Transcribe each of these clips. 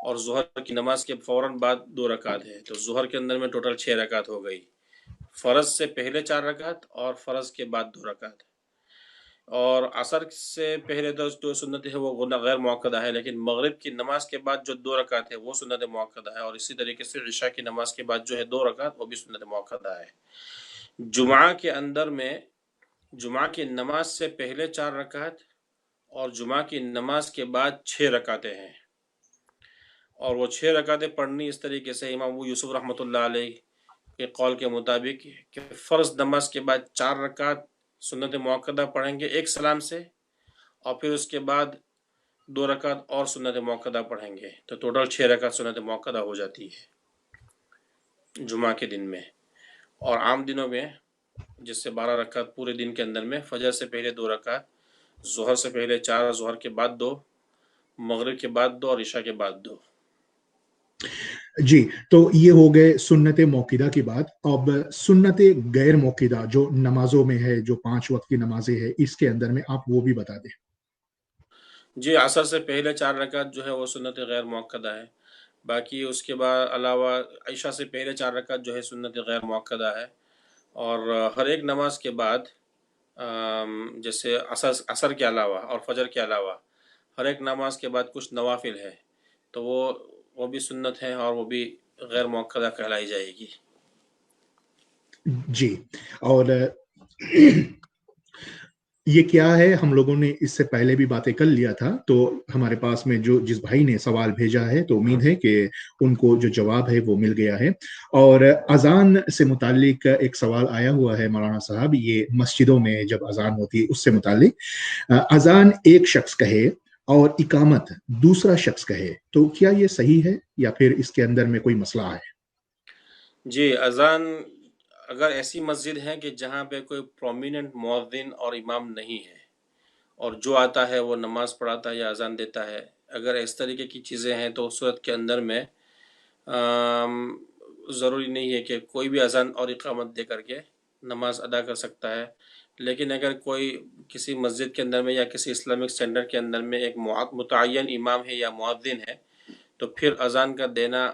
اور ظہر کی نماز کے فوراً بعد 2 رکعت ہے، تو ظہر کے اندر میں ٹوٹل 6 رکعت ہو گئی. فرض سے پہلے 4 رکعت اور فرض کے بعد 2 رکعت. اور عصر سے پہلے تو جو سنت ہے وہ غیر موقدہ ہے، لیکن مغرب کی نماز کے بعد جو 2 رکعت ہے وہ سنت موقدہ ہے، اور اسی طریقے سے عشاء کی نماز کے بعد جو ہے 2 رکعت وہ بھی سنت موقدہ ہے. جمعہ کے اندر میں جمعہ کی نماز سے پہلے 4 رکعت اور جمعہ کی نماز کے بعد 6 رکعتیں ہیں، اور وہ 6 رکعتیں پڑھنی اس طریقے سے امام ابو یوسف رحمۃ اللہ علیہ کے قول کے مطابق کہ فرض نماز کے بعد 4 رکعت سنت موقدہ پڑھیں گے ایک سلام سے، اور پھر اس کے بعد 2 رکعت اور سنت موقدہ پڑھیں گے، تو ٹوٹل 6 رکعت سنت موقدہ ہو جاتی ہے جمعہ کے دن میں. اور عام دنوں میں جس سے 12 رکعت پورے دن کے اندر میں فجر سے پہلے 2 رکعت، ظہر سے پہلے 4، ظہر کے بعد 2، مغرب کے بعد 2 اور عشاء کے بعد 2. جی، تو یہ ہو گئے سنت موقدہ کی بات. اب سنت غیر موقدہ جو نمازوں میں ہے، جو 5 وقت کی نمازیں ہیں، اس کے اندر میں آپ وہ بھی بتا دیں. جی، عصر سے پہلے 4 رکعت جو ہے وہ سنت غیر موقدہ ہے. باقی اس کے بعد علاوہ عشاء سے پہلے 4 رکعت جو ہے سنت غیر موقدہ ہے. اور ہر ایک نماز کے بعد جیسے عصر کے علاوہ اور فجر کے علاوہ ہر ایک نماز کے بعد کچھ نوافل ہے، تو وہ بھی سنت ہے اور وہ بھی غیر موقدہ کہلائی جائے گی. جی، اور یہ کیا ہے، ہم لوگوں نے اس سے پہلے بھی باتیں کر لیا تھا. تو ہمارے پاس میں جس بھائی نے سوال بھیجا ہے، تو امید ہے کہ ان کو جو جواب ہے وہ مل گیا ہے. اور اذان سے متعلق ایک سوال آیا ہوا ہے مولانا صاحب، یہ مسجدوں میں جب اذان ہوتی ہے اس سے متعلق. اذان ایک شخص کہے اور اقامت دوسرا شخص کہے، تو کیا یہ صحیح ہے یا پھر اس کے اندر میں کوئی مسئلہ ہے؟ جی، اذان اگر ایسی مسجد ہے کہ جہاں پہ کوئی پرومیننٹ مؤذن اور امام نہیں ہے اور جو آتا ہے وہ نماز پڑھاتا ہے یا اذان دیتا ہے، اگر اس طریقے کی چیزیں ہیں تو اس صورت کے اندر میں ضروری نہیں ہے کہ کوئی بھی اذان اور اقامت دے کر کے نماز ادا کر سکتا ہے. لیکن اگر کوئی کسی مسجد کے اندر میں یا کسی اسلامک سینٹر کے اندر میں ایک متعین امام ہے یا مؤذن ہے، تو پھر اذان کا دینا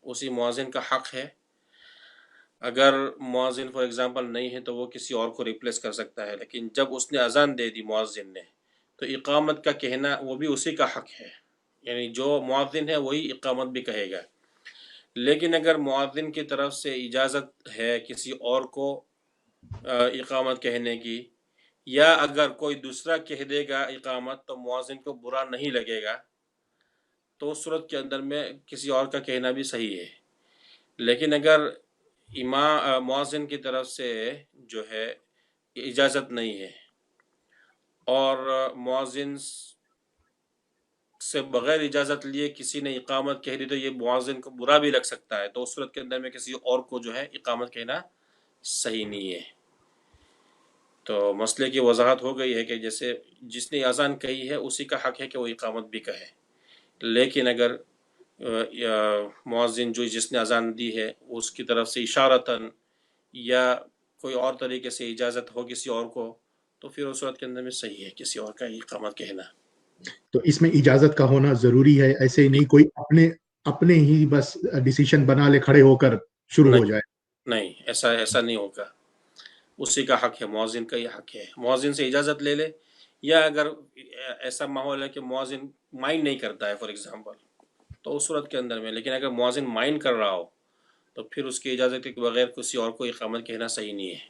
اسی مؤذن کا حق ہے. اگر مؤذن فار ایگزامپل نہیں ہے تو وہ کسی اور کو ریپلیس کر سکتا ہے، لیکن جب اس نے اذان دے دی مؤذن نے، تو اقامت کا کہنا وہ بھی اسی کا حق ہے، یعنی جو مؤذن ہے وہی اقامت بھی کہے گا. لیکن اگر مؤذن کی طرف سے اجازت ہے کسی اور کو اقامت کہنے کی، یا اگر کوئی دوسرا کہہ دے گا اقامت تو مؤذن کو برا نہیں لگے گا، تو اس صورت کے اندر میں کسی اور کا کہنا بھی صحیح ہے. لیکن اگر مؤذن کی طرف سے جو ہے اجازت نہیں ہے اور مؤذن سے بغیر اجازت لیے کسی نے اقامت کہہ دی، تو یہ مؤذن کو برا بھی لگ سکتا ہے، تو اس صورت کے اندر میں کسی اور کو جو ہے اقامت کہنا صحیح نہیں ہے. تو مسئلے کی وضاحت ہو گئی ہے کہ جیسے جس نے اذان کہی ہے اسی کا حق ہے کہ وہ اقامت بھی کہے. لیکن اگر مؤذن جس نے اذان دی ہے اس کی طرف سے اشارتاً یا کوئی اور طریقے سے اجازت ہو کسی اور کو، تو پھر اس صورت کے اندر میں صحیح ہے کسی اور کا اقامت کہنا. تو اس میں اجازت کا ہونا ضروری ہے، ایسے ہی نہیں کوئی اپنے ہی بس ڈیسیشن بنا لے کھڑے ہو کر شروع ہو جائے؟ نہیں، ایسا نہیں ہوگا. اسی کا حق ہے، مؤذن کا یہ حق ہے، مؤذن سے اجازت لے لے. یا اگر ایسا ماحول ہے کہ مؤذن مائنڈ نہیں کرتا ہے فار ایگزامپل، تو اس صورت کے اندر میں، لیکن اگر مؤذن مائنڈ کر رہا ہو تو پھر اس کی اجازت کے بغیر کسی اور کو اقامت کہنا صحیح نہیں ہے.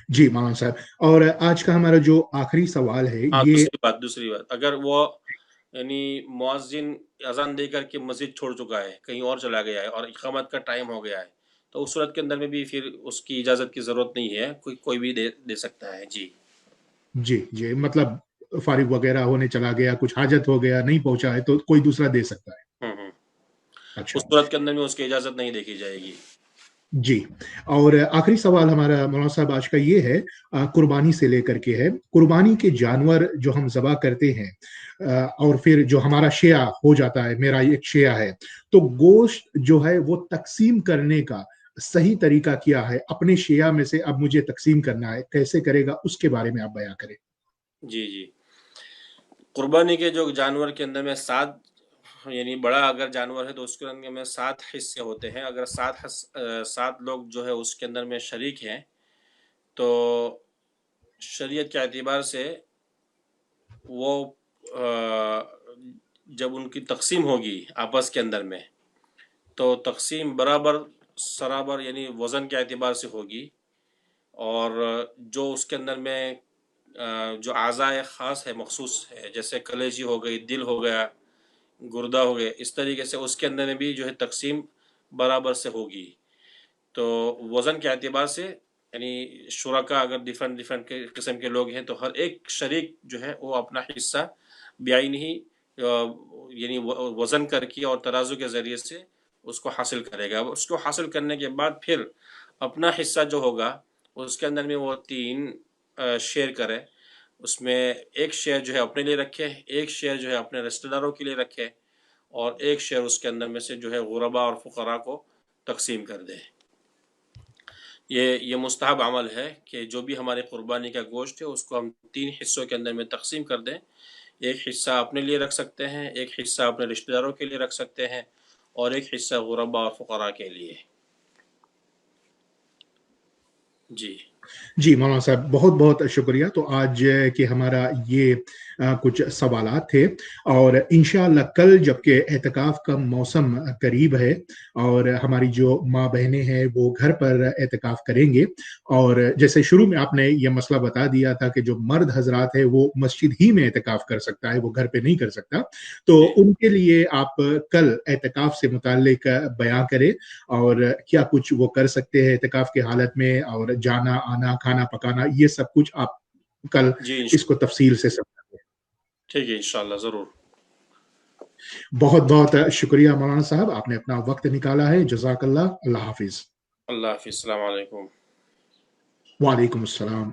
جی مولانا صاحب، اور آج کا ہمارا جو آخری سوال ہے ہاں، یہ دوسری بات اگر وہ یعنی مؤذن اذان دے کر کے مسجد چھوڑ چکا ہے، کہیں اور چلا گیا ہے اور اقامت کا ٹائم ہو گیا ہے، تو اس صورت کے اندر میں بھی پھر اس کی اجازت کی ضرورت نہیں ہے، کوئی بھی دے سکتا ہے. جی مطلب فارغ وغیرہ ہونے چلا گیا، کچھ حاجت ہو گیا، نہیں پہنچا ہے تو کوئی دوسرا دے سکتا ہے. اس اچھا صورت کے اندر میں اس کی اجازت نہیں دیکھی جائے گی. جی، اور آخری سوال ہمارا مولانا صاحب آج کا یہ ہے، قربانی سے لے کر کے ہے. قربانی کے جانور جو ہم ذبح کرتے ہیں اور پھر جو ہمارا شیعہ ہو جاتا ہے، میرا ایک شیعہ ہے، تو گوشت جو ہے وہ تقسیم کرنے کا صحیح طریقہ کیا ہے؟ اپنے شیعہ میں سے اب مجھے تقسیم کرنا ہے، کیسے کرے گا اس کے بارے میں آپ بیان کریں. جی، قربانی کے جو جانور کے اندر میں 7 یعنی بڑا اگر جانور ہے تو اس کے اندر میں 7 حصے ہوتے ہیں. اگر 7 لوگ جو ہے اس کے اندر میں شریک ہیں تو شریعت کے اعتبار سے وہ جب ان کی تقسیم ہوگی آپس کے اندر میں تو تقسیم برابر سرابر یعنی وزن کے اعتبار سے ہوگی. اور جو اس کے اندر میں جو اعضاء خاص ہے مخصوص ہے جیسے کلیجی ہو گئی، دل ہو گیا، گردہ ہو گئے، اس طریقے سے اس کے اندر میں بھی جو ہے تقسیم برابر سے ہوگی. تو وزن کے اعتبار سے یعنی شرکا اگر ڈیفرنٹ قسم کے لوگ ہیں تو ہر ایک شریک جو ہے وہ اپنا حصہ بیائی نہیں یعنی وزن کر کے اور ترازو کے ذریعے سے اس کو حاصل کرے گا. اس کو حاصل کرنے کے بعد پھر اپنا حصہ جو ہوگا اس کے اندر میں وہ 3 شیئر کرے. اس میں ایک شیئر جو ہے اپنے لیے رکھے، ایک شیئر جو ہے اپنے رشتہ داروں کے لیے رکھے، اور ایک شیئر اس کے اندر میں سے جو ہے غربا اور فقراء کو تقسیم کر دے. یہ مستحب عمل ہے کہ جو بھی ہماری قربانی کا گوشت ہے اس کو ہم 3 حصوں کے اندر میں تقسیم کر دیں. ایک حصہ اپنے لیے رکھ سکتے ہیں، ایک حصہ اپنے رشتہ داروں کے لیے رکھ سکتے ہیں، اور ایک حصہ غربا اور فقراء کے لیے. جی مولانا صاحب بہت بہت شکریہ. تو آج کے ہمارا یہ کچھ سوالات تھے، اور انشاءاللہ کل جبکہ اعتکاف کا موسم قریب ہے اور ہماری جو ماں بہنیں ہیں وہ گھر پر اعتکاف کریں گے، اور جیسے شروع میں آپ نے یہ مسئلہ بتا دیا تھا کہ جو مرد حضرات ہے وہ مسجد ہی میں اعتکاف کر سکتا ہے، وہ گھر پہ نہیں کر سکتا، تو ان کے لیے آپ کل اعتکاف سے متعلق بیان کریں اور کیا کچھ وہ کر سکتے ہیں اعتکاف کی حالت میں، اور جانا آنا، کھانا پکانا، یہ سب کچھ آپ کل اس کو تفصیل سے سمجھیں. ٹھیک ہے انشاءاللہ ضرور. بہت بہت شکریہ مولانا صاحب، آپ نے اپنا وقت نکالا ہے. جزاک اللہ. اللہ حافظ. اللہ حافظ. السلام علیکم. وعلیکم السلام.